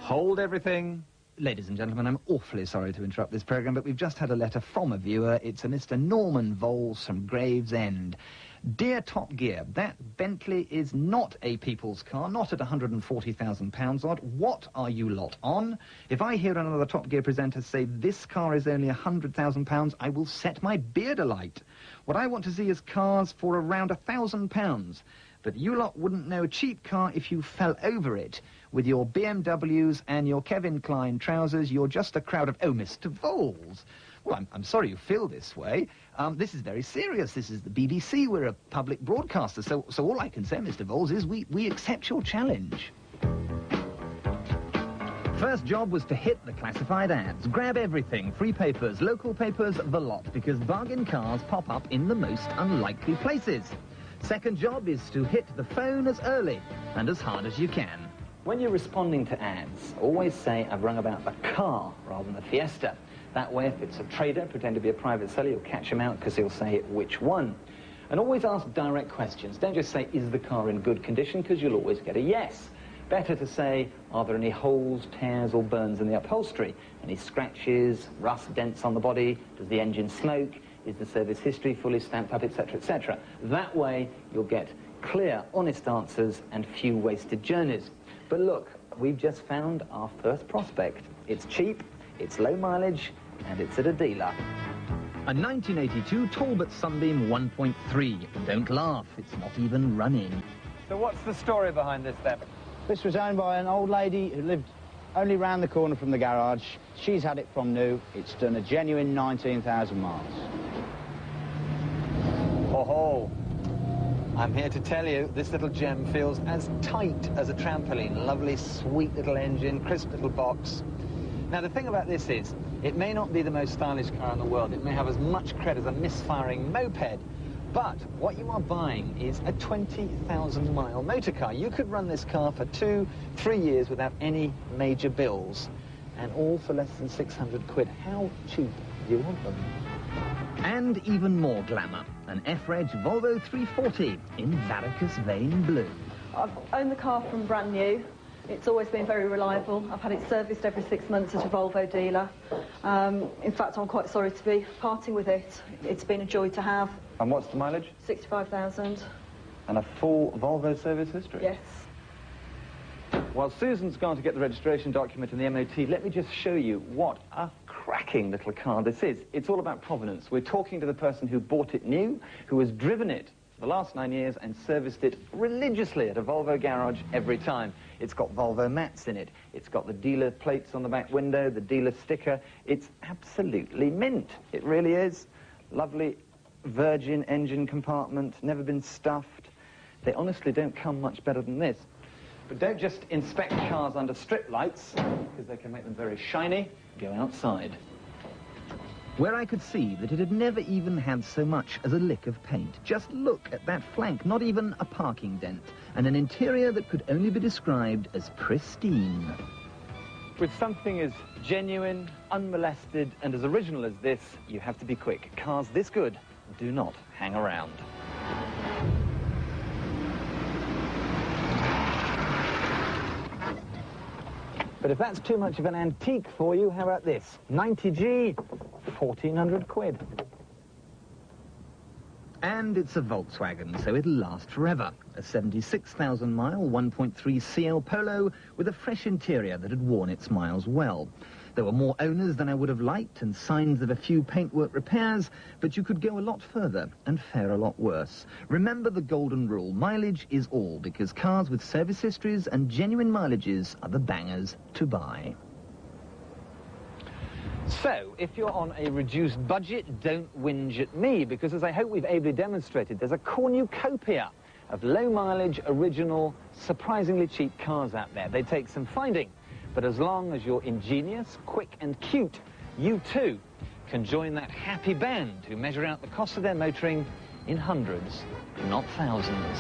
Hold everything. Ladies and gentlemen, I'm awfully sorry to interrupt this programme, but we've just had a letter from a viewer. It's a Mr. Norman Voles from Gravesend. Dear Top Gear, that Bentley is not a people's car, not at £140,000 odd. What are you lot on? If I hear another Top Gear presenter say this car is only £100,000, I will set my beard alight. What I want to see is cars for around £1,000. But you lot wouldn't know a cheap car if you fell over it. With your BMWs and your Kevin Klein trousers, you're just a crowd of... Oh, Mr. Voles. Well, I'm sorry you feel this way. This is very serious. This is the BBC. We're a public broadcaster. So all I can say, Mr. Voles, is we accept your challenge. First job was to hit the classified ads. Grab everything. Free papers, local papers, the lot. Because bargain cars pop up in the most unlikely places. Second job is to hit the phone as early and as hard as you can. When you're responding to ads, always say, I've rung about the car rather than the Fiesta. That way, if it's a trader, pretend to be a private seller, you'll catch him out because he'll say which one. And always ask direct questions. Don't just say, is the car in good condition, because you'll always get a yes. Better to say, are there any holes, tears or burns in the upholstery? Any scratches, rust, dents on the body? Does the engine smoke? Is the service history fully stamped up, etc., etc.? That way, you'll get clear, honest answers and few wasted journeys. But look, we've just found our first prospect. It's cheap, it's low mileage, and it's at a dealer. A 1982 Talbot Sunbeam 1.3. Don't laugh, it's not even running. So what's the story behind this, then? This was owned by an old lady who lived only round the corner from the garage. She's had it from new. It's done a genuine 19,000 miles. Oh-ho. I'm here to tell you, this little gem feels as tight as a trampoline. Lovely, sweet little engine, crisp little box. Now, the thing about this is, it may not be the most stylish car in the world. It may have as much cred as a misfiring moped. But what you are buying is a 20,000-mile motor car. You could run this car for 2-3 years without any major bills. And all for less than 600 quid. How cheap do you want them? And even more glamour. An F-Reg Volvo 340 in varicose vein blue. I've owned the car from brand new. It's always been very reliable. I've had it serviced every 6 months at a Volvo dealer. In fact, I'm quite sorry to be parting with it. It's been a joy to have. And what's the mileage? 65,000. And a full Volvo service history? Yes. While Susan's gone to get the registration document in the MOT, let me just show you what a cracking little car this is. It's all about provenance. We're talking to the person who bought it new, who has driven it for the last 9 years and serviced it religiously at a Volvo garage every time. It's got Volvo mats in it. It's got the dealer plates on the back window, the dealer sticker. It's absolutely mint. It really is. Lovely virgin engine compartment, never been stuffed. They honestly don't come much better than this. But don't just inspect cars under strip lights, because they can make them very shiny. Go outside. Where I could see that it had never even had so much as a lick of paint. Just look at that flank, not even a parking dent, and an interior that could only be described as pristine. With something as genuine, unmolested, and as original as this, you have to be quick. Cars this good do not hang around. But if that's too much of an antique for you, how about this? 90G, 1,400 quid. And it's a Volkswagen, so it'll last forever. A 76,000-mile 1.3 CL Polo with a fresh interior that had worn its miles well. There were more owners than I would have liked and signs of a few paintwork repairs, but you could go a lot further and fare a lot worse. Remember the golden rule, mileage is all, because cars with service histories and genuine mileages are the bangers to buy. So, if you're on a reduced budget, don't whinge at me, because as I hope we've ably demonstrated, there's a cornucopia of low-mileage, original, surprisingly cheap cars out there. They take some finding, but as long as you're ingenious, quick and cute, you too can join that happy band who measure out the cost of their motoring in hundreds, not thousands.